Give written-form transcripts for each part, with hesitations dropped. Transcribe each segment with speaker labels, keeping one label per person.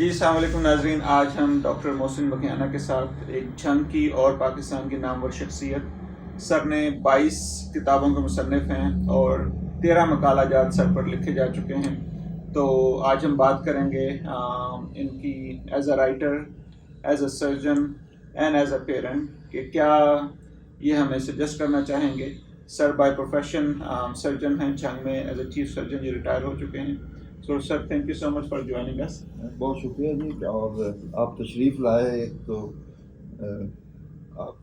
Speaker 1: جی السلام علیکم ناظرین، آج ہم ڈاکٹر محسن بکیانہ کے ساتھ ایک جنگ کی اور پاکستان کی نامور شخصیت، سر نے 22 کتابوں کے مصنف ہیں اور 13 مقالہ جات سر پر لکھے جا چکے ہیں. تو آج ہم بات کریں گے ان کی as a writer, as a surgeon and as a parent کہ کیا یہ ہمیں سجیسٹ کرنا چاہیں گے. سر بائی پروفیشن سرجن ہیں، جنگ میں ایز اے چیف سرجن یہ ریٹائر ہو چکے ہیں. So sir thank you so much for joining us.
Speaker 2: بہت شکریہ جی. اور آپ تشریف لائے. ایک تو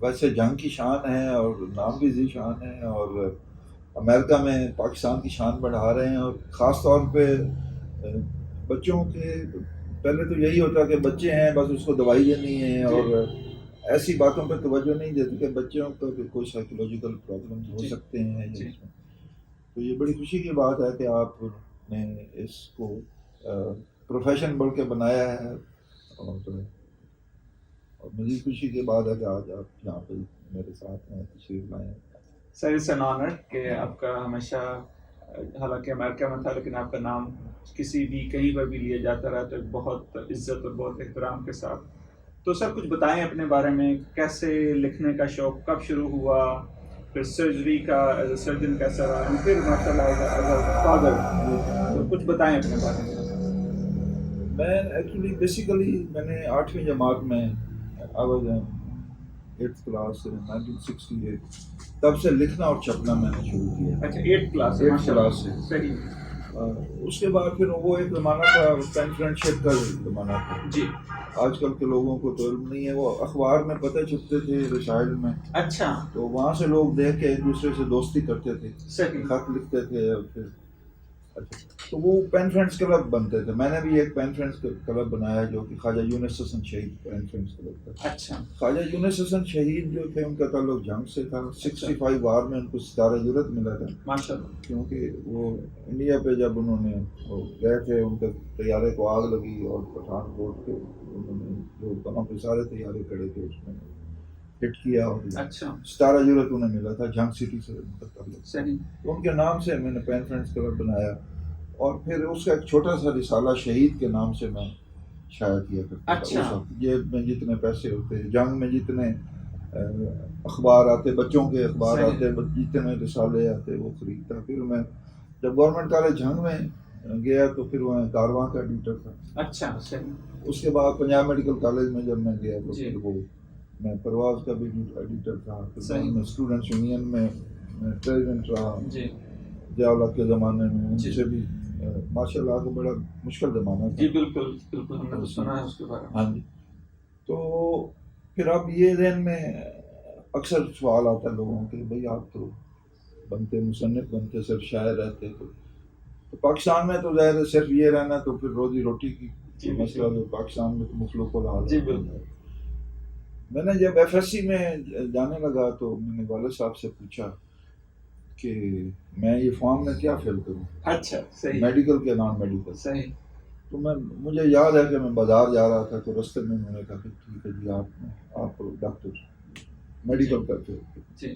Speaker 2: ویسے جنگ کی شان ہے اور نام بھی ذی شان ہے، اور امریکہ میں پاکستان کی شان بڑھا رہے ہیں. اور خاص طور پہ بچوں کے پہلے تو یہی ہوتا کہ بچے ہیں بس اس کو دوائی دینی ہے، اور ایسی باتوں پہ توجہ نہیں دیتے کہ بچوں کو کوئی سائیکولوجیکل پرابلم ہو سکتے ہیں اس میں. تو یہ بڑی خوشی کی بات ہے کہ آپ نے اس کو پروفیشن بول کے بنایا ہے، اور مزید خوشی کی بات ہے کہ آج آپ یہاں پہ میرے ساتھ ہیں، تشریف لائے ہیں.
Speaker 1: سر اٹس این آنر کہ آپ کا ہمیشہ، حالانکہ امریکہ میں تھا لیکن آپ کا نام کسی بھی کہیں پر بھی لیا جاتا رہا تو بہت عزت اور بہت احترام کے ساتھ. تو سر کچھ بتائیں اپنے بارے میں، کیسے لکھنے کا شوق کب شروع ہوا، پھر سرجری کا ایز اے سرجن کیسا رہا، پھر ماشاء اللہ ایز اے فادر. تو کچھ بتائیں اپنے بارے میں.
Speaker 2: میں ایکچولی بیسیکلی میں نے 8ویں جماعت میں آواز 8th کلاس 1968 تب سے لکھنا اور چھپنا میں نے شروع کیا.
Speaker 1: اچھا 8th کلاس
Speaker 2: سے
Speaker 1: صحیح.
Speaker 2: اس کے بعد پھر وہ ایک زمانہ تھا پین فرینڈشپ کا زمانہ تھا.
Speaker 1: جی
Speaker 2: آج کل کے لوگوں کو تو علم نہیں ہے. وہ اخبار میں پتہ چھپتے تھے، رسائل میں.
Speaker 1: اچھا
Speaker 2: تو وہاں سے لوگ دیکھ کے ایک دوسرے سے دوستی کرتے تھے،
Speaker 1: صحیح.
Speaker 2: خط لکھتے تھے. اور پھر تو وہ پین فرینڈس کلب بنتے تھے. میں نے بھی ایک پین فرینڈس کلب بنایا جو کہ خواجہ یونس حسن شہید پین فرینڈس کلب تھا.
Speaker 1: اچھا
Speaker 2: خواجہ یونس حسن شہید جو تھے ان کا تعلق جنگ سے تھا. 65 وار میں ان کو ستارہ جرت ملا تھا
Speaker 1: ماشاء اللہ،
Speaker 2: کیونکہ وہ انڈیا پہ جب انہوں نے گئے تھے ان کے طیارے کو آگ لگی اور پٹھان کوٹ کے انہوں نے جو وہاں پہ سارے طیارے کھڑے تھے اس میں ہٹ کیا اور
Speaker 1: اچھا
Speaker 2: ستارہ جرت انہیں ملا تھا. جنگ سٹی سے ان کا تعلق
Speaker 1: صحیح.
Speaker 2: تو ان کے نام سے میں نے پین فرینڈس کلب بنایا. اور پھر اس کا ایک چھوٹا سا رسالہ شہید کے نام سے میں شائع کیا کرتا تھا.
Speaker 1: اچھا.
Speaker 2: اس وقت جیب میں جتنے پیسے ہوتے، جنگ میں جتنے اخبار آتے، بچوں کے اخبار آتے، جتنے رسالے آتے وہ خریدتا. پھر میں جب گورنمنٹ کالج جنگ میں گیا تو پھر وہاں کارواں کا ایڈیٹر تھا.
Speaker 1: اچھا صحیح.
Speaker 2: اس کے بعد پنجاب میڈیکل کالج میں جب میں گیا تو پھر وہ میں پرواز کا بھی ایڈیٹر تھا. پھر میں اسٹوڈنٹس یونین میں پریزیڈنٹ رہا ضیاء الحق کے زمانے میں. ان سے بھی ماشاء اللہ کو بڑا مشکل زمانہ تھا.
Speaker 1: جی بالکل بالکل، ہم نے تو سنا ہے اس کے بارے میں.
Speaker 2: ہاں جی. تو پھر اب یہ ذہن میں اکثر سوال آتا ہے لوگوں کے، بھئی آپ تو بنتے مصنف بنتے، صرف شاعر رہتے، تو پاکستان میں تو ظاہر ہے صرف یہ رہنا تو پھر روزی روٹی کی مسئلہ جو پاکستان میں تو مخلوق الحال ہے. میں نے جب ایف ایس سی میں جانے لگا تو میں نے والد صاحب سے پوچھا کہ میں یہ فارم میں کیا فل کروں.
Speaker 1: اچھا صحیح.
Speaker 2: میڈیکل کے نان میڈیکل.
Speaker 1: صحیح.
Speaker 2: تو مجھے یاد ہے کہ میں بازار جا رہا تھا تو رستے میں انہوں نے کہا کہ ٹھیک ہے جی آپ ڈاکٹر میڈیکل کرتے ہو.
Speaker 1: جی.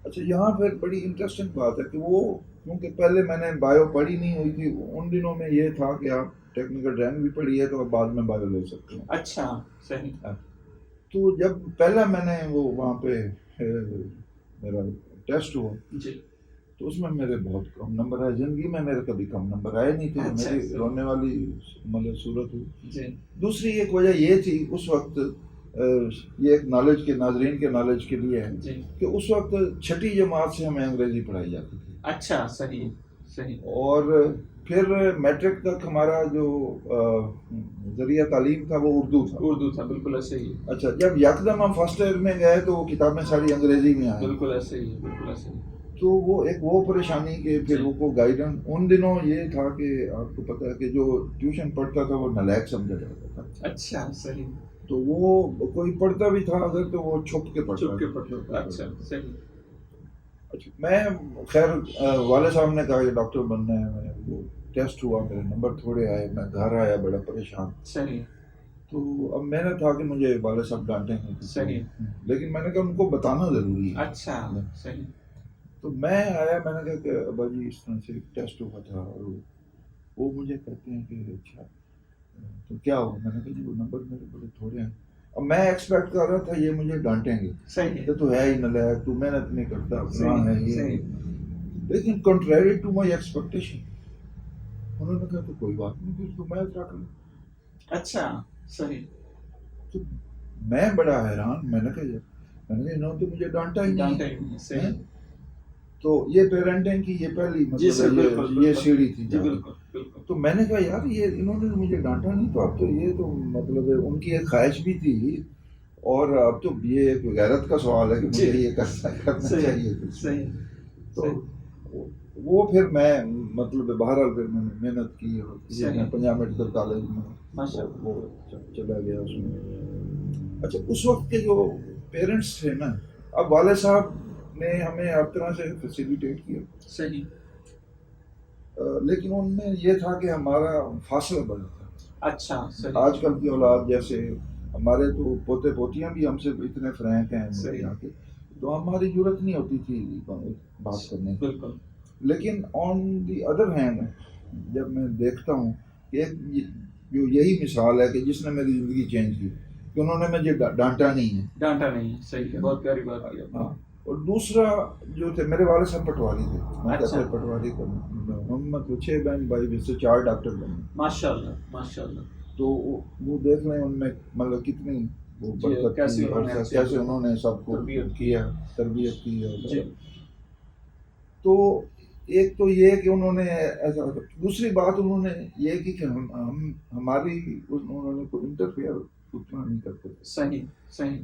Speaker 2: اچھا یہاں پہ بڑی انٹرسٹنگ بات ہے کہ وہ کیونکہ پہلے میں نے بایو پڑھی نہیں ہوئی تھی. ان دنوں میں یہ تھا کہ آپ ٹیکنیکل ڈرائنگ بھی پڑھی ہے تو آپ بعد میں بایو لے سکتے ہیں.
Speaker 1: اچھا صحیح.
Speaker 2: تو جب پہلا میں نے وہ وہاں پہ میرا ٹیسٹ ہوا
Speaker 1: جی
Speaker 2: تو اس میں میرے بہت کم نمبر آئے. زندگی میں میرے کبھی کم نمبر آئے نہیں تھے. میری رونے والی مطلب صورت ہوئی. دوسری ایک وجہ یہ تھی اس وقت، یہ ایک نالج کے ناظرین کے نالج کے لیے ہے کہ اس وقت 6ٹھی جماعت سے ہمیں انگریزی پڑھائی جاتی تھی.
Speaker 1: اچھا صحیح صحیح.
Speaker 2: اور پھر میٹرک تک ہمارا جو ذریعہ تعلیم تھا وہ اردو تھا.
Speaker 1: بالکل ایسے ہی.
Speaker 2: اچھا جب یکدم ہم فرسٹ ایئر میں گئے تو وہ کتابیں ساری انگریزی میں آئیں.
Speaker 1: بالکل ایسے ہی. بالکل ایسے ہی.
Speaker 2: تو وہ پریشانی کہ پھر وہ گائیڈنس ان دنوں یہ تھا کہ آپ کو پتہ ہے کہ جو ٹیوشن پڑھتا تھا وہ نالائق سمجھا جاتا تھا.
Speaker 1: اچھا صحیح.
Speaker 2: تو وہ کوئی پڑھتا بھی تھا اگر تو وہ چھپ کے پڑھتا.
Speaker 1: اچھا صحیح.
Speaker 2: اچھا میں خیر والد صاحب نے کہا کہ ڈاکٹر بننا ہے. میں وہ ٹیسٹ ہوا، میرے نمبر تھوڑے آئے، میں گھر آیا بڑا پریشان.
Speaker 1: صحیح.
Speaker 2: تو اب میں نے تھا کہ مجھے والد صاحب ڈانٹیں گے.
Speaker 1: صحیح.
Speaker 2: لیکن میں نے کہا ان کو بتانا ضروری ہے.
Speaker 1: اچھا صحیح.
Speaker 2: تو میں آیا، میں نے کہا کہ ابا جی اس طرح سے ٹیسٹ ہوا تھا اور وہ مجھے کہتے ہیں کہ اچھا تو کیا ہوا؟ میں نے کہا جی وہ نمبر میرے بڑے تھوڑے ہیں. اب میں ایکسپیکٹ کر رہا تھا یہ مجھے ڈانٹیں گے
Speaker 1: صحیح
Speaker 2: کہ تو ہے ہی نالائق، تو محنت نہیں کرتا، فلاں ہے یہ.
Speaker 1: صحیح
Speaker 2: لیکن کنٹریری ٹو مائی ایکسپیکٹیشن انہوں نے کہا تو کوئی بات نہیں، پھر تو میتھ رکھ لوں.
Speaker 1: اچھا صحیح
Speaker 2: تو میں بڑا حیران، میں نے کہا انہوں نے تو مجھے ڈانٹا ہی
Speaker 1: ڈانٹا
Speaker 2: نہیں.
Speaker 1: ہی نہیں. صحیح
Speaker 2: تو یہ پیرنٹنگ کی یہ پہلی
Speaker 1: جی سر
Speaker 2: مطلب
Speaker 1: بالکل
Speaker 2: یہ سیڑھی تھی.
Speaker 1: جی بالکل بالکل.
Speaker 2: تو میں نے کہا یار یہ انہوں نے مجھے ڈانٹا نہیں، تو اب تو یہ تو مطلب ان کی ایک خواہش بھی تھی، اور اب تو یہ ایک غیرت کا سوال ہے کہ مجھے یہ کرنا چاہیے.
Speaker 1: صحیح.
Speaker 2: تو وہ پھر میں مطلب بہرحال پھر میں نے محنت کی اور میں پنجاب میڈیکل کالج میں وہ چلا گیا اس میں. اچھا اس وقت کے جو پیرنٹس تھے نا، اب والد صاحب نے ہمیں ہر طرح سے فیسیلیٹیٹ کیا.
Speaker 1: صحیح.
Speaker 2: لیکن ان میں یہ تھا کہ ہمارا فاصلہ بڑا تھا.
Speaker 1: اچھا صحیح.
Speaker 2: آج کل کی اولاد جیسے ہمارے تو پوتے پوتیاں بھی ہم سے اتنے فرینک ہیں یہاں کے، تو ہماری ضرورت نہیں ہوتی تھی بات کرنے کی.
Speaker 1: بالکل.
Speaker 2: لیکن آن دی ادر ہینڈ جب میں دیکھتا ہوں کہ جو یہی مثال ہے کہ جس نے میری زندگی چینج کی کہ انہوں نے مجھے ڈانٹا نہیں ہے.
Speaker 1: ڈانٹا نہیں. صحیح. بہت پیاری بات کی.
Speaker 2: ہاں. اور دوسرا جو تھے میرے والد صاحب پٹواری تھے. میں
Speaker 1: اچھا.
Speaker 2: کہتے پٹواری کرنا محمد 6 بہن بھائی میں سے 4 ڈاکٹر بنے.
Speaker 1: ماشاء اللہ ماشاء اللہ.
Speaker 2: تو وہ دیکھ لیں ان میں مطلب کتنی وہ برکت تھی اور کیسے انہوں نے سب کو کیا، تربیت کی. تو ایک تو یہ کہ انہوں نے ایسا، دوسری بات انہوں نے یہ کی کہ ہماری انہوں نے کوئی انٹرفیئر اتنا نہیں کرتے.
Speaker 1: صحیح صحیح.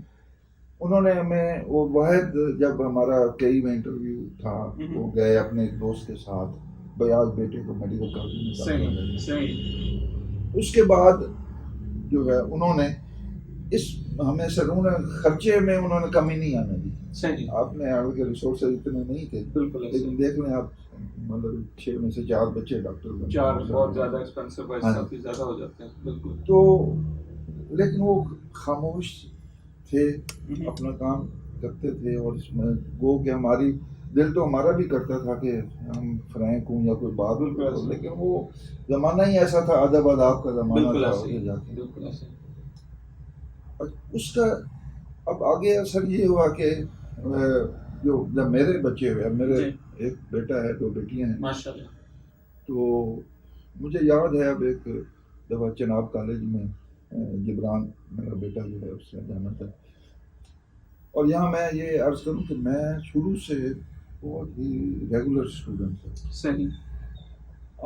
Speaker 2: انہوں نے ہمیں وہ واحد جب ہمارا کئی میں انٹرویو تھا وہ گئے اپنے ایک دوست کے ساتھ، بھائی آج بیٹے کو میڈیکل کالج میں.
Speaker 1: صحیح.
Speaker 2: اس کے بعد جو ہے انہوں نے ہمیں سر خرچے میں انہوں نے کمی نہیں آنے دی.
Speaker 1: صحیح.
Speaker 2: آپ نے آگے کے ریسورسز اتنے نہیں تھے
Speaker 1: بالکل.
Speaker 2: لیکن دیکھ لیں آپ مطلب 6 میں سے 4 بچے ڈاکٹر بنے.
Speaker 1: 4 بہت زیادہ ایکسپینسو ہے، کافی زیادہ ہو جاتے ہیں. بالکل.
Speaker 2: تو لیکن وہ خاموش تھے، اپنا کام کرتے تھے، اور اس میں وہ کہ ہماری دل تو ہمارا بھی کرتا تھا کہ ہم فرینک ہوں یا کوئی بات، لیکن وہ زمانہ ہی ایسا تھا، ادب آداب کا زمانہ تھا. اس کا اب آگے اثر یہ ہوا کہ جو جب میرے بچے ہوئے، میرے ایک بیٹا ہے 2 بیٹیاں ہیں
Speaker 1: ماشاءاللہ.
Speaker 2: تو مجھے یاد ہے اب ایک دفعہ چناب کالج میں جبران میرا بیٹا جو ہے اس سے جانا تھا. اور یہاں میں یہ عرض کروں کہ میں شروع سے بہت ہی ریگولر اسٹوڈنٹ تھا.
Speaker 1: صحیح.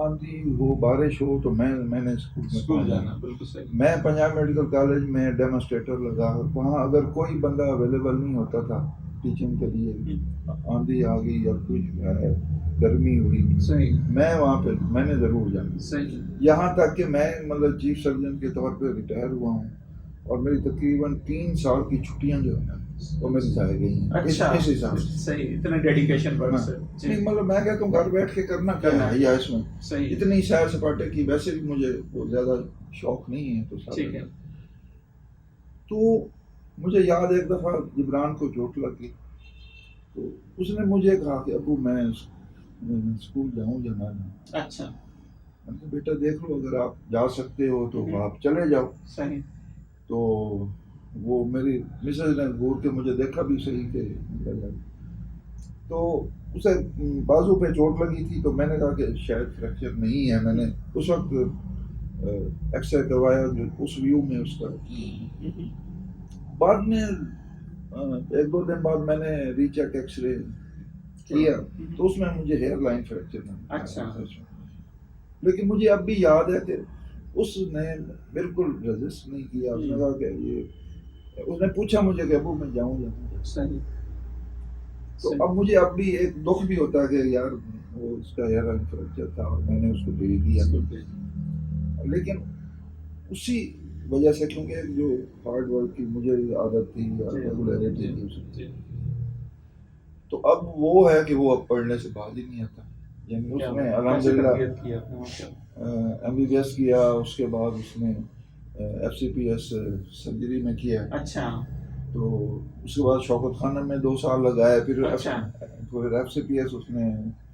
Speaker 2: آندھی ہو بارش ہو تو میں نے اسکول
Speaker 1: جانا. بالکل صحیح.
Speaker 2: میں پنجاب میڈیکل کالج میں ڈیمونسٹریٹر لگا، وہاں اگر کوئی بندہ اویلیبل نہیں ہوتا تھا ٹیچنگ کے لیے، آندھی آ گئی یا کچھ ہے، گرمی ہوئی،
Speaker 1: صحیح،
Speaker 2: میں وہاں پہ میں نے ضرور جانا.
Speaker 1: صحیح.
Speaker 2: یہاں تک کہ میں مطلب چیف سرجن کے طور پہ ریٹائر ہوا ہوں، اور میری تقریباً 3 سال کی چھٹیاں جو ہیں وہ میری ضائع گئی ہیں.
Speaker 1: اچھا،
Speaker 2: اس حساب سے
Speaker 1: صحیح. اتنا ڈیڈیکیشن ورک سے
Speaker 2: مطلب میں کہتا ہوں گھر بیٹھ کے کرنا کیا ہے یا اس میں
Speaker 1: صحیح.
Speaker 2: اتنی سیر سپاٹے کی ویسے بھی مجھے بہت زیادہ شوق نہیں ہے.
Speaker 1: ٹھیک ہے.
Speaker 2: تو مجھے یاد ایک دفعہ جبران کو چوٹ لگ گئی تو اس نے مجھے کہا کہ ابو میں اسکول جاؤں یا نہ جاؤں.
Speaker 1: اچھا.
Speaker 2: میں نے کہا بیٹا دیکھ لو، اگر آپ جا سکتے ہو تو آپ چلے جاؤ.
Speaker 1: صحیح.
Speaker 2: تو وہ میری مسز نے گور کے مجھے دیکھا بھی صحیح کہ تو اسے بازو پہ چوٹ لگی تھی، تو میں نے کہا کہ شاید فریکچر نہیں ہے. میں نے اس وقت ایکس رے کروایا جو اس ویو میں اس کا. بعد میں 1-2 دن بعد میں نے ری چیک ایکس رے کیا تو اس میں مجھے ہیئر لائن فریکچر ہے.
Speaker 1: اچھا.
Speaker 2: لیکن مجھے اب بھی یاد ہے کہ اس نے بالکل ریزسٹ نہیں کیا. اس نے کہا کہ اس نے پوچھا مجھے کہ ابو میں جاؤں یا نہیں.
Speaker 1: صحیح.
Speaker 2: تو اب مجھے اب بھی ایک دکھ بھی ہوتا ہے کہ یار وہ اس کا ہیئر لائن فریکچر تھا اور میں نے اس کو بھیج دیا. لیکن اسی وجہ سے کیونکہ جو ہارڈ ورک کی مجھے عادت تھی یا ریگولیرٹی تھی، تو اب وہ ہے کہ وہ اب پڑھنے سے باز ہی نہیں آتا. یعنی اس نے الحمدللہ ایم بی بی ایس کیا، اس کے بعد اس نے F C P S surgery میں کیا.
Speaker 1: اچھا.
Speaker 2: تو اس کے بعد شوکت خانہ میں 2 سال لگائے، پھر ایف سی پی ایس اس نے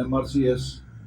Speaker 2: MRCS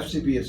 Speaker 2: FCPS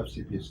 Speaker 2: FCPS।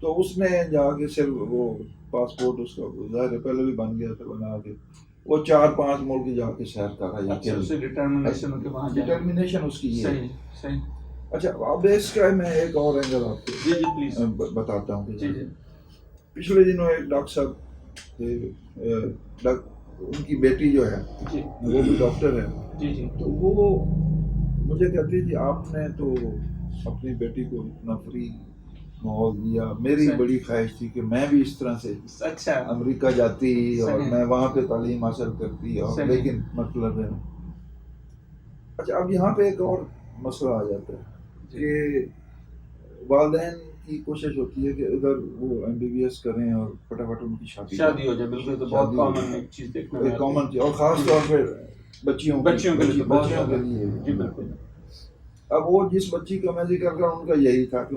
Speaker 2: تو اس نے جا کے صرف وہ پاسپورٹ اس کا ظاہر ہے پہلے بھی بن گیا تھا بنا کے، وہ 4-5 ملک جا کے سیر کر رہا
Speaker 1: اچھا اسے ڈٹرمنیشن کے وہاں جانا.
Speaker 2: ڈٹرمنیشن اس کی یہ ہے.
Speaker 1: صحیح صحیح.
Speaker 2: اچھا اب اس کا میں ایک اور اینگل آپ کو
Speaker 1: جی جی پلیز.
Speaker 2: بتاتا ہوں.
Speaker 1: جی جی
Speaker 2: پچھلے دنوں ایک ڈاکٹر صاحب تھے، ان کی بیٹی جو ہے
Speaker 1: جی
Speaker 2: وہ بھی ڈاکٹر ہے.
Speaker 1: جی جی
Speaker 2: تو وہ مجھے کہتی جی آپ نے تو اپنی بیٹی کو اتنا فری ماحول دیا، میری
Speaker 1: صحیح.
Speaker 2: بڑی خواہش تھی کہ میں بھی اس طرح سے
Speaker 1: اچھا
Speaker 2: امریکہ جاتی اور
Speaker 1: صحیح.
Speaker 2: میں وہاں پہ تعلیم حاصل کرتی، اور
Speaker 1: صحیح.
Speaker 2: لیکن مطلب ہے اچھا اب یہاں پہ ایک اور مسئلہ آ جاتا ہے کہ والدین کی کوشش ہوتی ہے کہ ادھر وہ MBBS کریں اور فٹافٹ ان کی
Speaker 1: شادی ہو جائے. بالکل تو بہت کامن ایک چیز دیکھنے میں
Speaker 2: کامن چیز، اور خاص طور پہ بچیوں کے لیے.
Speaker 1: جی بالکل.
Speaker 2: اب وہ جس بچی کا میں ذکر کر رہا ہوں ان کا یہی تھا کہ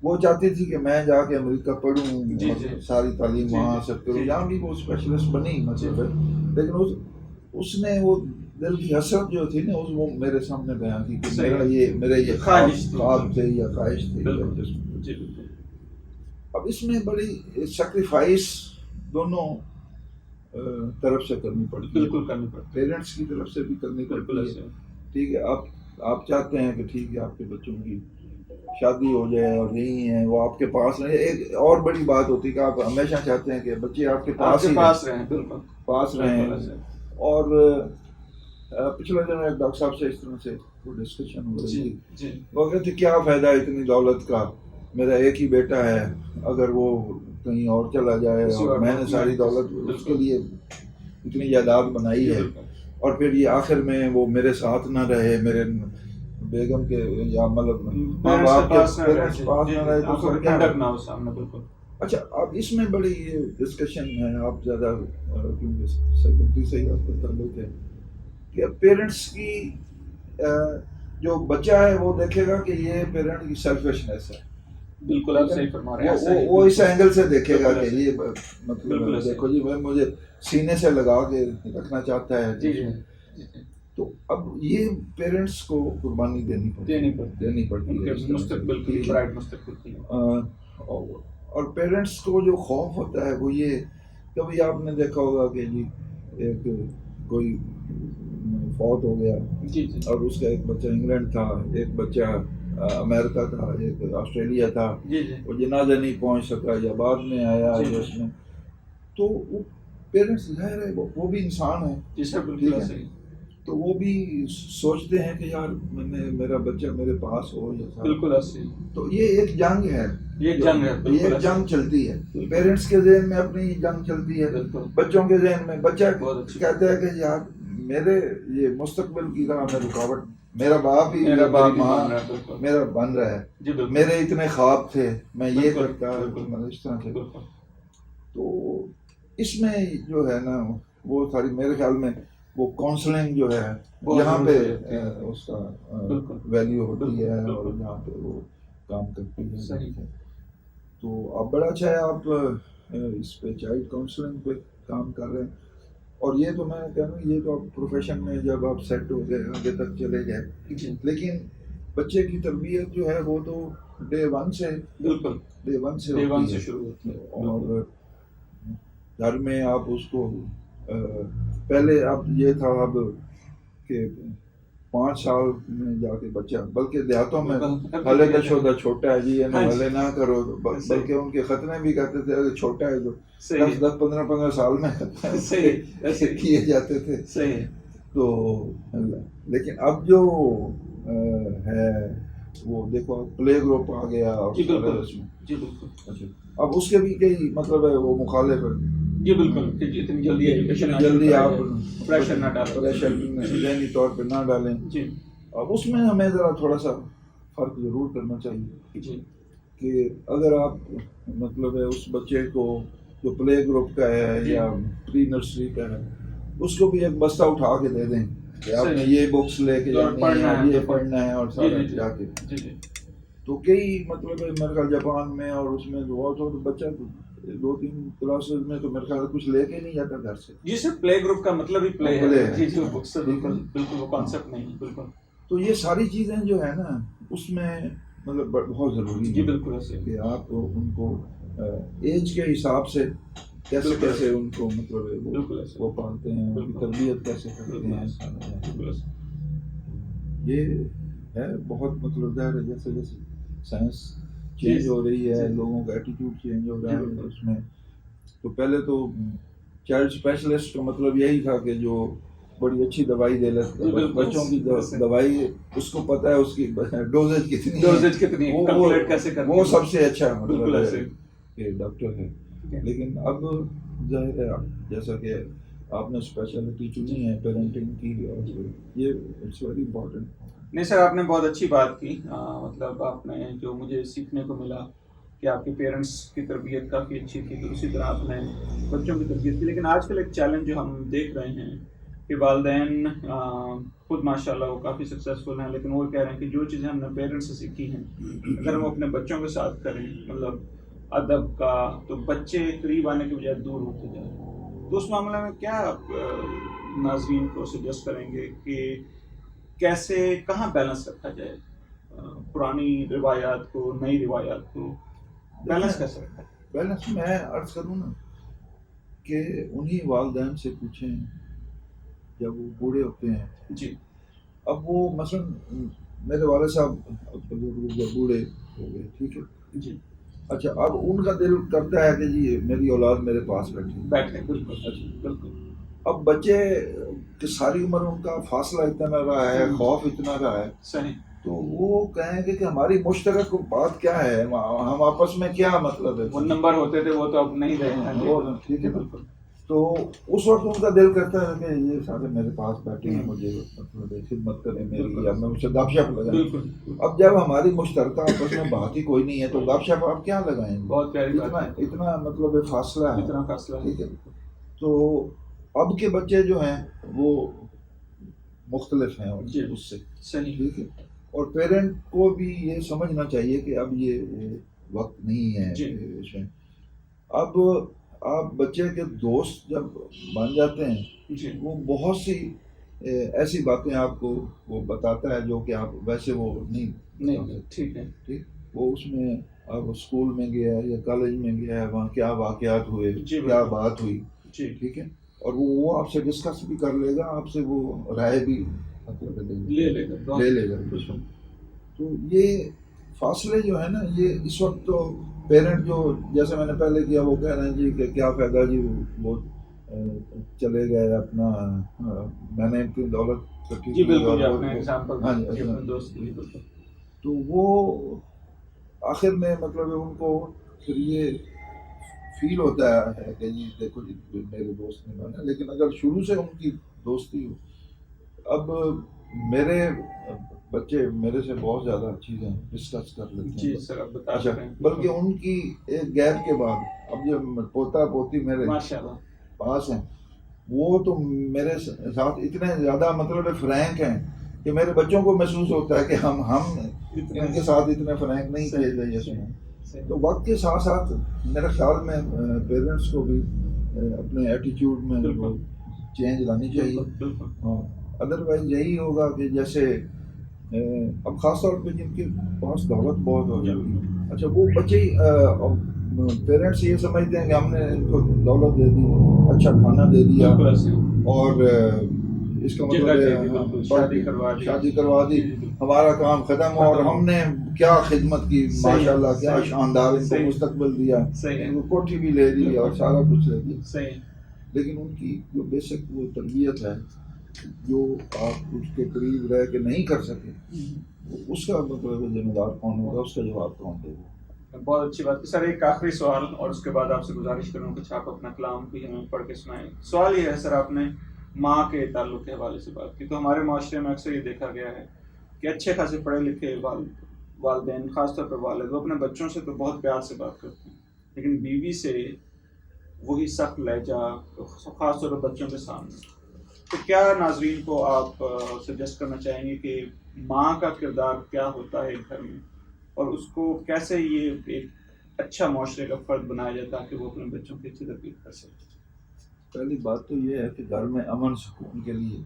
Speaker 2: وہ چاہتی تھی کہ میں جا کے امریکہ پڑھوں،
Speaker 1: جی
Speaker 2: ساری تعلیم وہاں حاصل کروں. یہاں بھی وہ اسپیشلسٹ بنی مطلب ہے، لیکن اس نے وہ دل کی حسرت جو تھی نا وہ میرے سامنے بیان کی کہ میرا یہ خواب تھے یا خواہش تھی. اب اس میں بڑی سیکریفائس دونوں طرف سے کرنی پڑتی ہے.
Speaker 1: بالکل کرنی پڑتی ہے.
Speaker 2: پیرنٹس کی طرف سے بھی کرنی پڑتی ہے. ٹھیک ہے آپ چاہتے ہیں کہ ٹھیک ہے آپ کے بچوں کی شادی ہو جائے اور یہی ہیں وہ آپ کے پاس رہیں. ایک اور بڑی بات ہوتی ہے کہ آپ ہمیشہ چاہتے ہیں کہ بچے آپ کے پاس
Speaker 1: رہیں. بالکل
Speaker 2: پاس رہیں. اور پچھلے دن ایک ڈاکٹر صاحب سے اس طرح سے وہ ڈسکشن ہو رہی تھی. وہ کہتے کیا فائدہ اتنی دولت کا، میرا ایک ہی بیٹا ہے، اگر وہ کہیں اور چلا جائے اور میں نے ساری دولت اس کے لیے اتنی جائیداد بنائی ہے اور پھر یہ آخر میں وہ میرے ساتھ نہ رہے، میرے بیگم کے یا مطلب ماں باپ کے پیرنٹس پاس نہ رہے تو پھر کیا نہ ہو سامنے. بالکل. اچھا اب اس میں بڑی ڈسکشن ہے، آپ زیادہ کیونکہ سیکرٹری سے ہی آپ کا تعلق ہے کہ پیرنٹس کی جو بچہ ہے وہ دیکھے گا کہ یہ پیرنٹ کی سیلفشنیس ہے.
Speaker 1: بالکل آپ صحیح فرما رہے ہیں.
Speaker 2: وہ اس اینگل سے دیکھے گا کہ یہ مطلب دیکھو جی مجھے سینے سے لگا کے رکھنا چاہتا ہے.
Speaker 1: جی
Speaker 2: تو اب یہ پیرنٹس کو قربانی دینی پڑتی ہے
Speaker 1: مستقبل کے لیے، برائٹ مستقبل کے لیے.
Speaker 2: اور پیرنٹس کو جو خوف ہوتا ہے وہ یہ، کبھی آپ نے دیکھا ہوگا کہ جی ایک کوئی فوت ہو گیا اور اس کا ایک بچہ انگلینڈ تھا، ایک بچہ امریکہ تھا، ایک آسٹریلیا تھا، وہ جنازہ نہیں پہنچ سکا یا بعد میں آیا اس میں. تو وہ پیرنٹس ظاہر ہے وہ بھی انسان ہے، تو وہ بھی سوچتے ہیں کہ یار میرا بچہ میرے پاس ہو یا
Speaker 1: بالکل.
Speaker 2: تو یہ ایک جنگ ہے،
Speaker 1: یہ
Speaker 2: ایک جنگ چلتی ہے. پیرنٹس کے ذہن میں اپنی جنگ چلتی ہے، بچوں کے ذہن میں بچہ کہتا ہے کہ یار میرے یہ مستقبل کی راہ میں رکاوٹ میرا باپ ہی میری ماں میرا بن رہا ہے، میرے اتنے خواب تھے میں یہ کرتا اس طرح سے. تو اس میں جو ہے نا وہ ساری میرے خیال میں وہ کاؤنسلنگ جو ہے یہاں پہ اس کا ویلیو ہوتی ہے اور یہاں پہ وہ کام کرتی ہے. تو اب بڑا اچھا ہے آپ اس پہ چائلڈ کاؤنسلنگ پہ کام کر رہے ہیں. اور یہ تو میں کہہ رہا ہوں یہ تو آپ پروفیشن میں جب آپ سیٹ ہو گئے آگے تک چلے گئے، لیکن بچے کی تربیت جو ہے وہ تو ڈے ون سے شروع ہوتی ہے. اور گھر میں آپ اس کو پہلے اب یہ تھا اب کہ 5 سال میں جا کے بچہ، بلکہ دیہاتوں میں ہلے کا شودہ چھوٹا ہے جی ہلے نہ کرو، بلکہ ان کے ختنے بھی کہتے تھے اگر چھوٹا ہے تو 10-15 سال میں ایسے کیے جاتے تھے. تو لیکن اب جو ہے وہ دیکھو پلے گروپ آ گیا اور اب اس کے بھی کئی مطلب ہے وہ مخالف ہے.
Speaker 1: جی بالکل.
Speaker 2: جلدی آپ پریشر ذہنی طور پہ نہ ڈالیں. اب اس میں ہمیں ذرا تھوڑا سا فرق ضرور کرنا چاہیے کہ اگر آپ مطلب ہے اس بچے کو جو پلے گروپ کا ہے یا پری نرسری کا ہے اس کو بھی ایک بستہ اٹھا کے دے دیں کہ آپ نے یہ بکس لے کے جانی ہے، یہ پڑھنا ہے اور سارا جا کے. تو کئی مطلب ہے میرے خیال جاپان میں اور اس میں جو بچہ 2-3 کلاسز میں تو میرے خیال کچھ لے کے نہیں جاتا گھر سے.
Speaker 1: جی سر پلے گروپ کا مطلب ہی پلے ہے. بالکل وہ کانسیپٹ نہیں. بالکل.
Speaker 2: تو یہ ساری چیزیں جو ہے نا اس میں مطلب بہت ضروری
Speaker 1: جی
Speaker 2: ہے
Speaker 1: بالکل ایسے
Speaker 2: کہ آپ ان کو ایج کے حساب سے کیسے کیسے ان کو مطلب
Speaker 1: بالکل ایسے
Speaker 2: وہ پالتے ہیں، ان کی تربیت کیسے کرتے ہیں.
Speaker 1: بالکل ایسے
Speaker 2: یہ ہے بہت مطلب ظاہر ہے جیسے جیسے سائنس چینج ہو رہی ہے، لوگوں کا ایٹیٹیوڈ چینج ہو رہا ہے اس میں. تو پہلے تو چائلڈ اسپیشلسٹ کا مطلب یہی تھا کہ جو بڑی اچھی دوائی دے لیتے بچوں کی دوائی، اس کو پتہ ہے اس کی ڈوزیج کتنی ہے، وہ سب سے اچھا مطلب ہے کہ ڈاکٹر ہے. لیکن اب ظاہر ہے جیسا کہ آپ نے اسپیشلٹی چنی ہے پیرنٹنگ کی، اور یہ اٹس ویری امپورٹنٹ.
Speaker 1: نہیں سر، آپ نے بہت اچھی بات کی. مطلب آپ نے جو مجھے سیکھنے کو ملا کہ آپ کے پیرنٹس کی تربیت کافی اچھی تھی، تو اسی طرح آپ نے بچوں کی تربیت کی. لیکن آج کل ایک چیلنج جو ہم دیکھ رہے ہیں کہ والدین خود ماشاء اللہ وہ کافی سکسیزفل ہیں، لیکن وہ کہہ رہے ہیں کہ جو چیزیں ہم نے پیرنٹس سے سیکھی ہیں اگر ہم اپنے بچوں کے ساتھ کریں، مطلب ادب کا، تو بچے قریب آنے کے بجائے دور ہوتے جائیں. تو اس معاملے میں کیا آپ ناظرین کو سجیسٹ کریں گے کہ کیسے، کہاں بیلنس رکھا جائے، پرانی روایات کو، نئی روایات کو بیلنس کیسے رکھا جائے؟
Speaker 2: بیلنس میں عرض کروں نا کہ انہی والدین سے پوچھیں جب وہ بوڑھے ہوتے ہیں.
Speaker 1: جی.
Speaker 2: اب وہ مثلاً میرے والد صاحب جب بوڑھے ہو گئے، ٹھیک ہے
Speaker 1: جی.
Speaker 2: اچھا، اب ان کا دل کرتا ہے کہ جی میری اولاد میرے پاس
Speaker 1: بیٹھے. بالکل.
Speaker 2: اچھا
Speaker 1: بالکل.
Speaker 2: اب بچے کہ ساری عمر ان کا فاصلہ اتنا رہا ہے، خوف اتنا رہا ہے،
Speaker 1: صحیح،
Speaker 2: تو وہ کہیں گے کہ ہماری مشترک بات کیا ہے، ہم آپس میں کیا مطلب ہے.
Speaker 1: وہ نمبر ہوتے تھے وہ تو اب نہیں رہے.
Speaker 2: ٹھیک ہے. تو اس وقت ان کا دل کرتا ہے کہ یہ سارے میرے پاس بیٹھے ہیں، مجھے مطلب خدمت کریں میری، یا میں ان سے گپ شپ لگائیں. اب جب ہماری مشترکہ آپس میں بات ہی کوئی نہیں ہے تو گپ شپ آپ کیا لگائیں گے؟
Speaker 1: بہت پیاری بات ہے.
Speaker 2: اتنا مطلب فاصلہ ہے.
Speaker 1: اتنا فاصلہ ہے.
Speaker 2: ٹھیک ہے. تو اب کے بچے جو ہیں وہ مختلف ہیں اس سے.
Speaker 1: صحیح.
Speaker 2: ٹھیک ہے. اور پیرنٹ کو بھی یہ سمجھنا چاہیے کہ اب یہ وقت نہیں ہے اس میں. اب آپ بچے کے دوست جب بن جاتے ہیں، وہ بہت سی ایسی باتیں آپ کو وہ بتاتا ہے جو کہ آپ ویسے وہ نہیں.
Speaker 1: ٹھیک ہے.
Speaker 2: ٹھیک. وہ اس میں اب اسکول میں گیا یا کالج میں گیا ہے، وہاں کیا واقعات ہوئے، کیا بات ہوئی. ٹھیک ہے. اور وہ آپ سے ڈسکس بھی کر لے گا، آپ سے وہ رائے بھی مطلب لے لے گا. تو یہ فاصلے جو ہے نا، یہ اس وقت تو پیرنٹ جو جیسے میں نے پہلے کیا وہ کہہ رہے ہیں جی کہ کیا فائدہ جی، وہ چلے گئے اپنا، میں نے اتنی دولت
Speaker 1: جی بالکل.
Speaker 2: تو وہ آخر میں مطلب ان کو پھر یہ فیل ہوتا ہے کہ جی دیکھو جی میرے دوست نے بنا. لیکن اگر شروع سے ان کی دوستی ہو، اب میرے بچے میرے سے بہت زیادہ چیزیں ڈسکس کر لیتے ہیں.
Speaker 1: جی سر،
Speaker 2: اچھا، بلکہ ان کی ایک گیپ کے بعد اب جب پوتا پوتی میرے پاس ہیں، وہ تو میرے ساتھ اتنے زیادہ مطلب فرینک ہیں کہ میرے بچوں کو محسوس ہوتا ہے کہ ہم ان کے ساتھ اتنے فرینک نہیں تھے جیسے ہیں. تو وقت کے ساتھ ساتھ میرے خیال میں پیرنٹس کو بھی اپنے ایٹیٹیوڈ میں چینج لانی چاہیے. ادروائز یہی ہوگا کہ جیسے اب خاص طور پہ جن کے پاس دولت بہت ہو جاتی ہے، اچھا وہ بچے پیرنٹس یہ سمجھتے ہیں کہ ہم نے ان کو دولت دے دی، اچھا کھانا دے دیا، اور اس کا مطلب شادی کروا دی، ہمارا کام ختم ہوا، اور ہم نے کیا خدمت کی، ماشاء اللہ کیا شاندار ان کو مستقبل دیا، ان کو کوٹھی بھی لے دی اور سارا کچھ لے دیا. لیکن ان کی جو بیسک وہ تربیت ہے جو آپ اس کے قریب رہ کے نہیں کر سکے، اس کا مطلب ذمہ دار کون ہوگا، اس کا جواب کون دے گا.
Speaker 1: بہت اچھی بات. سر ایک آخری سوال اور اس کے بعد آپ سے گزارش کروں کہ آپ اپنا کلام بھی ہمیں پڑھ کے سنائیں. سوال یہ ہے سر، آپ نے ماں کے تعلق کے حوالے سے بات کی، تو ہمارے معاشرے میں اکثر یہ دیکھا گیا ہے کہ اچھے خاصے پڑھے لکھے والدین، خاص طور پر والد، وہ اپنے بچوں سے تو بہت پیار سے بات کرتے ہیں، لیکن بیوی سے وہی سخت لہجہ، خاص طور پر بچوں کے سامنے. تو کیا ناظرین کو آپ سجیسٹ کرنا چاہیں گے کہ ماں کا کردار کیا ہوتا ہے گھر میں، اور اس کو کیسے یہ ایک اچھا معاشرے کا فرد بنایا جائے تاکہ وہ اپنے بچوں کی اچھی تربیت کر سکے؟
Speaker 2: پہلی بات تو یہ ہے کہ گھر میں امن سکون کے لیے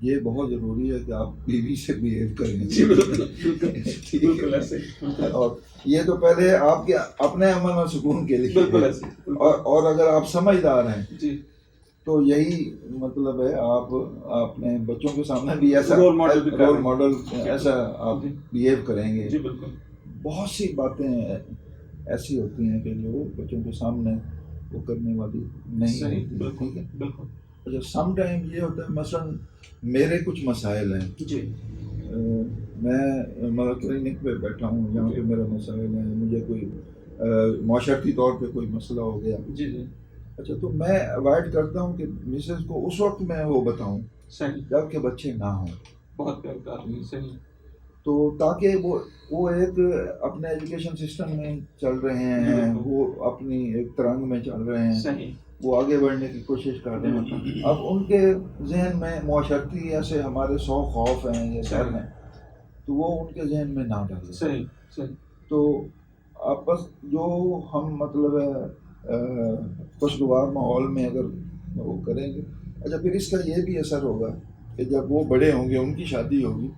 Speaker 2: یہ بہت ضروری ہے کہ آپ بیوی سے بیہیو کریں.
Speaker 1: جی بالکل بالکل ایسے
Speaker 2: اور یہ تو پہلے آپ کے اپنے عمل و سکون کے لیے
Speaker 1: بالکل ایسے
Speaker 2: اور اگر آپ سمجھدار ہیں
Speaker 1: جی
Speaker 2: تو یہی مطلب ہے آپ اپنے بچوں کے سامنے بھی ایسا
Speaker 1: رول ماڈل بھی
Speaker 2: رول ماڈل ایسا آپ
Speaker 1: جی
Speaker 2: بیہیو کریں گے.
Speaker 1: جی بالکل
Speaker 2: بہت سی باتیں ایسی ہوتی ہیں کہ جو بچوں کے سامنے وہ کرنے والی نہیں
Speaker 1: صحیح
Speaker 2: ہوتی.
Speaker 1: بالکل
Speaker 2: ٹھیک ہے.
Speaker 1: بالکل
Speaker 2: اچھا سم ٹائم یہ ہوتا ہے مثلاً میرے کچھ مسائل ہیں,
Speaker 1: جی
Speaker 2: میں مطلب کلینک پہ بیٹھا ہوں جہاں پہ میرے مسائل ہیں, مجھے کوئی معاشرتی طور پہ کوئی مسئلہ ہو گیا.
Speaker 1: جی جی
Speaker 2: اچھا تو میں اوائڈ کرتا ہوں کہ مسز کو اس وقت میں وہ بتاؤں
Speaker 1: صحیح
Speaker 2: جب کہ بچے نہ ہوں,
Speaker 1: بہت پیار کرتی صحیح
Speaker 2: تو تاکہ وہ ایک اپنے ایجوکیشن سسٹم میں چل رہے ہیں, وہ اپنی ایک ترنگ میں چل رہے ہیں,
Speaker 1: صحیح
Speaker 2: وہ آگے بڑھنے کی کوشش کر رہے ہیں. اب ان کے ذہن میں معاشرتی ایسے ہمارے 100 خوف ہیں یا ڈر ہیں, تو وہ ان کے ذہن میں نہ ڈالیں.
Speaker 1: صحیح صحیح
Speaker 2: تو آپس جو ہم مطلب ہے خوشگوار ماحول میں اگر وہ کریں گے. اچھا پھر اس کا یہ بھی اثر ہوگا کہ جب وہ بڑے ہوں گے, ان کی شادی ہوگی,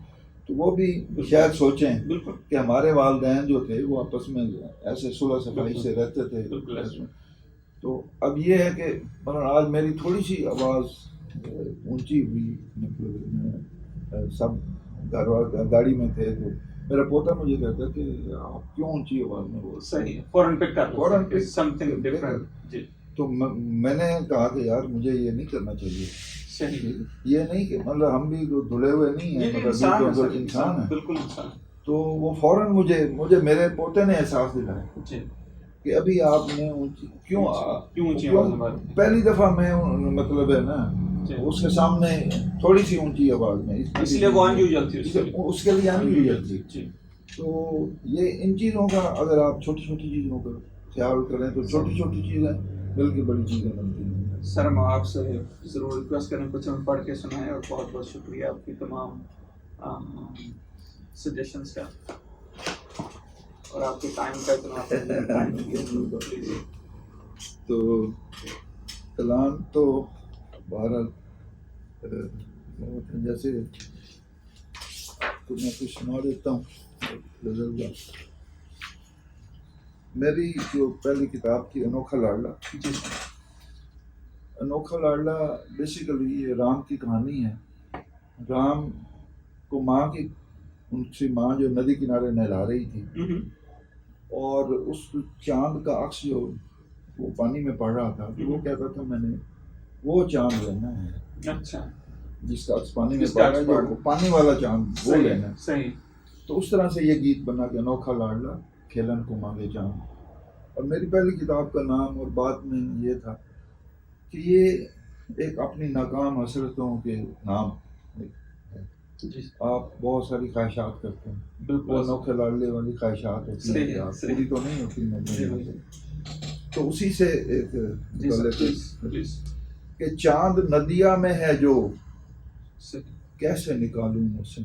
Speaker 2: تو وہ بھی شاید سوچیں
Speaker 1: بالکل
Speaker 2: کہ ہمارے والدین جو تھے وہ آپس میں ایسے صلح صفائی سے رہتے تھے. تو اب یہ ہے کہ آج میری تھوڑی سی آواز اونچی ہوئی, مطلب سب گاڑی میں تھے تو میرا پوتا مجھے کہتا کہ آپ کیوں اونچی آواز میں بول.
Speaker 1: صحیح فوراً پک کر
Speaker 2: فوراً pick
Speaker 1: سم تھنگ ڈفرنٹ. جی
Speaker 2: تو میں نے کہا کہ یار مجھے یہ نہیں کرنا چاہیے.
Speaker 1: صحیح
Speaker 2: یہ نہیں کہ مطلب ہم بھی دھلے ہوئے نہیں ہیں, مطلب انسان ہیں.
Speaker 1: بالکل انسان
Speaker 2: تو وہ فوراً مجھے میرے پوتے نے احساس دلایا
Speaker 1: جی
Speaker 2: کہ ابھی آپ نے کیوں
Speaker 1: اونچی آواز میں بات کی؟
Speaker 2: پہلی دفعہ میں مطلب ہے نا اس کے سامنے تھوڑی سی اونچی آواز میں,
Speaker 1: اس لیے وہ انیوژل تھی
Speaker 2: اس کے لیے انیوژل تھی.
Speaker 1: جی
Speaker 2: تو یہ ان چیزوں کا اگر آپ چھوٹی چھوٹی چیزوں کا خیال کریں تو چھوٹی چھوٹی چیزیں بلکہ بڑی چیزیں بنتی ہیں.
Speaker 1: سر میں آپ سے ضرور ریکویسٹ کریں کچھ ہمیں پڑھ کے سنائیں, اور بہت بہت شکریہ آپ کی تمام سجیشنس کا اور آپ کے ٹائم کا اتنا.
Speaker 2: تو کلام تو بہرحال جیسے تو میں کچھ سنا دیتا ہوں. میری جو پہلی کتاب تھی انوکھا لاڈلا, انوکھا لاڈلا بیسیکلی یہ رام کی کہانی ہے. رام کو ماں کی ان سے ماں جو ندی کنارے نہلا رہی تھی, اور اس چاند کا عکس جو وہ پانی میں پڑ رہا تھا, تو وہ کہتا تھا میں نے وہ چاند لینا ہے.
Speaker 1: اچھا
Speaker 2: جس کا عکس پانی میں پڑ رہا ہے, جو پانی والا چاند وہ لینا ہے.
Speaker 1: صحیح.
Speaker 2: تو اس طرح سے یہ گیت بنا کہ انوکھا لاڈلا کھیلن کو مانگے چاند. اور میری پہلی کتاب کا نام اور بعد میں یہ تھا کہ یہ ایک اپنی ناکام حسرتوں کے نام
Speaker 1: جی
Speaker 2: آپ بہت ساری خواہشات کرتے ہیں.
Speaker 1: بالکل
Speaker 2: انوکھے لاڈلے والی خواہشات ہوتی ہیں, پوری تو نہیں ہوتی. تو اسی سے ایک کہ چاند ندیا میں ہے جو کیسے نکالوں محسن.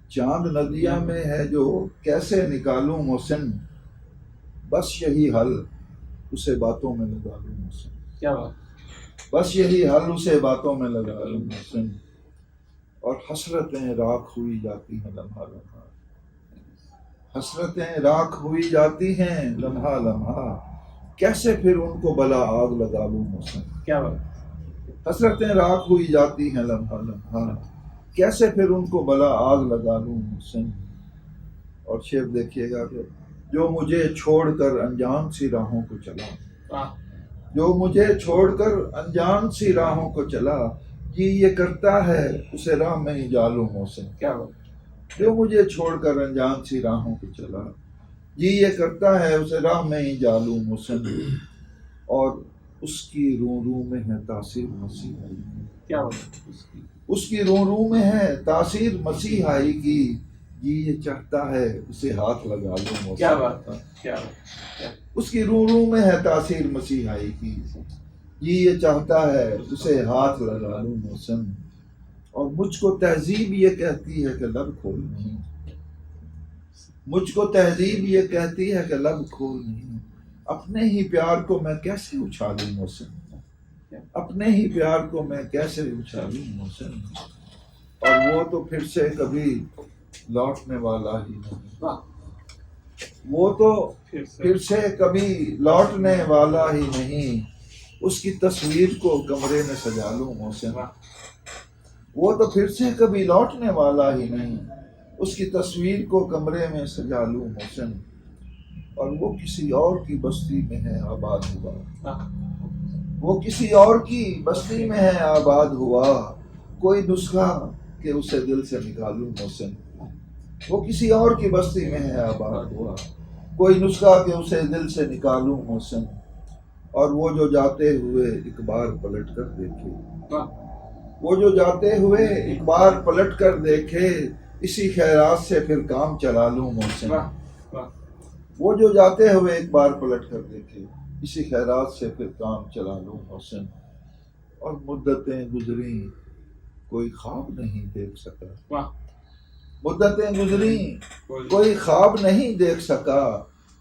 Speaker 2: چاند ندیا میں ہے جو کیسے نکالوں محسن, بس یہی حل اسے باتوں میں لگا لوں محسن.
Speaker 1: کیا بات.
Speaker 2: بس یہی حل اسے باتوں میں لگا لوں محسن, اور حسرتیں راکھ ہوئی جاتی ہیں لمحہ لمحہ, حسرتیں راکھ ہوئی جاتی ہیں لمحہ لمحہ, کیسے پھر ان کو بلا آگ لگا لوں محسن.
Speaker 1: کیا بات.
Speaker 2: حسرتیں راکھ ہوئی جاتی ہیں لمحہ لمحہ, کیسے پھر ان کو بلا آگ لگا لوں محسن. اور شعر دیکھیے گا کہ جو مجھے چھوڑ کر انجان سی راہوں کو چلا, جو مجھے چھوڑ کر انجان سی راہوں کو چلا, یہ کرتا ہے اسے راہ میں ہی جالوں محسن.
Speaker 1: کیا بات.
Speaker 2: جو مجھے چھوڑ کر انجان سی راہوں کو چلا, یہ کرتا ہے اسے راہ میں ہی جالوں محسن, اور اس کی رو میں ہے تاثیر مسیحائی کی.
Speaker 1: کیا بات.
Speaker 2: اس کی رو میں ہے تاثیر مسیحائی کی, یہ چاہتا ہے اسے ہاتھ لگا لوں محسن.
Speaker 1: کیا بات. کیا بات.
Speaker 2: اس کی رو میں ہے تاثیر مسیحائی کی, یہ چاہتا ہے اسے ہاتھ لگا لوں محسن. اور مجھ کو تہذیب یہ کہتی ہے کہ لب کھول نہیں, مجھ کو تہذیب یہ کہتی ہے کہ لب کھول نہیں, اپنے ہی پیار کو میں کیسے اچھالوں محسن. اپنے ہی پیار کو میں کیسے اچھالوں محسن، اور وہ تو پھر سے کبھی لوٹنے والا ہی نہیں، وہ تو پھر سے کبھی لوٹنے والا ہی نہیں، اس کی تصویر کو کمرے میں سجا لوں محسن، وہ تو پھر سے کبھی لوٹنے والا ہی نہیں، اس کی تصویر کو کمرے میں سجا لوں محسن، اور وہ کسی اور کی بستی میں ہے آباد ہوا، وہ کسی اور کی بستی میں ہے آباد ہوا، کوئی نسخہ کہ اسے دل سے نکالوں محسن، وہ کسی اور کی بستی میں ہے آباد ہوا، کوئی نسخہ کہ اسے دل سے نکالوں محسن، اور وہ جو جاتے ہوئے ایک بار پلٹ کر دیکھے، وہ جو جاتے ہوئے ایک بار پلٹ کر دیکھے، اسی خیرات سے پھر کام چلا لوں محسن، وہ جو جاتے ہوئے ایک بار پلٹ کر دیکھے، اسی خیرات سے پھر کام چلا لوں محسن، اور مدتیں گزریں کوئی خواب نہیں دیکھ سکا، مدتیں گزریں کوئی خواب نہیں دیکھ سکا،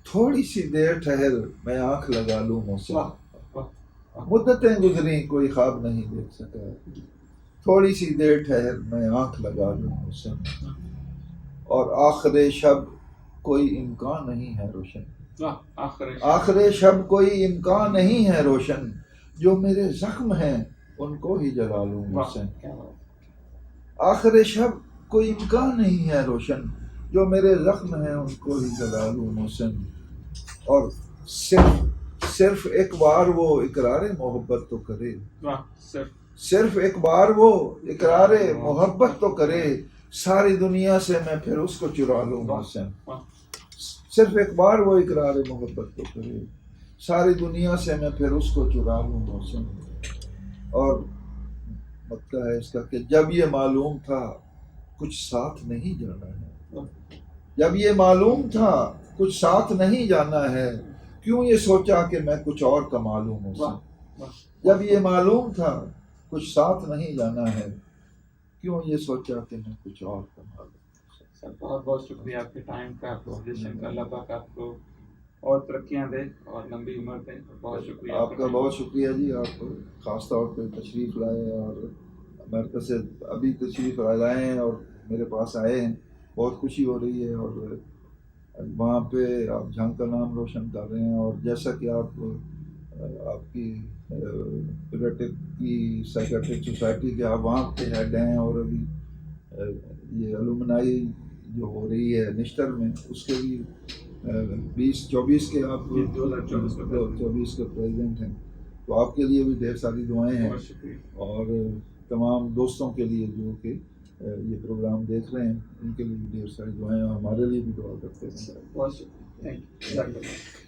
Speaker 2: تھوڑی سی دیر ٹھہر میں آنکھ لگا لوں محسن، مدتیں گزریں کوئی خواب نہیں دیکھ سکا، تھوڑی سی دیر ٹھہر میں آنکھ لگا لوں محسن، اور آخر شب کوئی امکان نہیں ہے روشن، آخر شب کوئی امکان نہیں ہے روشن، جو میرے زخم ہیں ان کو ہی جلا لوں محسن، آخر شب کوئی امکان نہیں ہے روشن، جو میرے زخم ہیں ان کو ہی جلا لوں محسن، اور صرف ایک بار وہ اقرار محبت تو کرے، صرف ایک بار وہ اقرار محبت تو کرے، ساری دنیا سے میں پھر اس کو چرا لوں محسن، صرف ایک بار وہ اقرار محبت تو کرے، ساری دنیا سے میں پھر اس کو چرا لوں محسن، اور مطلب ہے اس کا کہ جب یہ معلوم تھا کچھ ساتھ نہیں جانا ہے، جب یہ معلوم تھا کچھ ساتھ نہیں جانا ہے، کیوں یہ سوچا کہ میں کچھ اور کما لوں محسن، جب یہ معلوم تھا کچھ ساتھ نہیں جانا ہے، کیوں یہ سوچا کہ میں کچھ اور کما لوں۔
Speaker 1: سر بہت بہت شکریہ آپ کے ٹائم کا، آپ پوزیشن کا، اللہ پاک آپ کو اور ترقیاں دے اور لمبی عمر دے، بہت شکریہ
Speaker 2: آپ کا بہت شکریہ جی، آپ خاص طور پہ تشریف لائے اور امریکہ سے ابھی تشریف لائے ہیں اور میرے پاس آئے ہیں، بہت خوشی ہو رہی ہے، اور وہاں پہ آپ جھنگ کا نام روشن کر رہے ہیں، اور جیسا کہ آپ کی پیڈیاٹرک کی سائیکیٹرک سوسائٹی کے آپ وہاں کے ہیڈ ہیں، اور ابھی یہ الومنائی جو ہو رہی ہے نشتر میں اس کے بھی 2024 کے آپ 2024 کے پریزیڈنٹ ہیں، تو آپ کے لیے بھی ڈھیر ساری دعائیں ہیں، اور تمام دوستوں کے لیے جو کہ یہ پروگرام دیکھ رہے ہیں ان کے لیے بھی ڈھیر ساری دعائیں، اور ہمارے لیے بھی دعا کرتے ہیں۔
Speaker 1: بہت شکریہ، تھینک یو۔